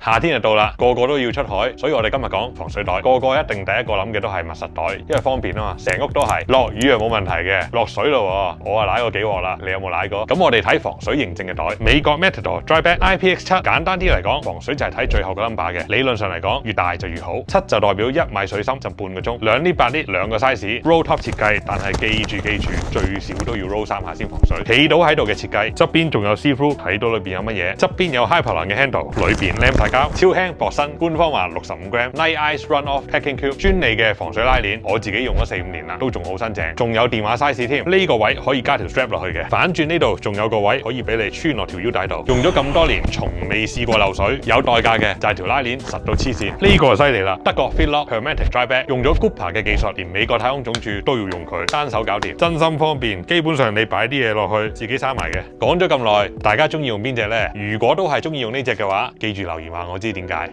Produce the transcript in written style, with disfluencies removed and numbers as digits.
夏天就到啦，個個都要出海，所以我哋今日講防水袋，個個一定第一個諗嘅都係密實袋，因為方便啊嘛，成屋都係。落雨啊冇問題嘅，落水咯，我啊瀨過幾鑊啦，你有冇瀨過？咁我哋睇防水認證嘅袋，美國 Matador Dry Bag IPX7，簡單啲嚟講，防水就係睇最後個 number 嘅，理論上嚟講越大就越好，7就代表1米水深浸半個鐘，2 lit 8 lit 兩個 size，roll top 設計，但係記住最少都要 roll 3下先防水。企到喺度嘅設計，側邊仲有 see through，睇到裏邊有乜嘢，側邊有 Hyperlon 嘅 handle， 裏邊舐大膠，超輕薄身，官方話65 gram Night Ice Run Off Packing Cube， 專利嘅防水拉鏈，我自己用咗4-5年啦，都仲好新淨，仲有電話 size 添，呢個位可以加條 strap 落去嘅，反轉呢度仲有個位可以俾你穿落條腰帶度，用咗咁多年，從未試過漏水，有代價嘅就係條拉鏈實到黐線，呢個就犀利啦，德國 Fitlock Hermetic Dry Bag 用咗 Cooper 嘅技術，連美國太空總署都要用佢，單手搞掂，真心方便，基本上你擺啲嘢落去自己閂埋嘅。講咗咁耐，大家中意用邊隻呢？如果都係中意用呢隻嘅話，記住留言話我知點解。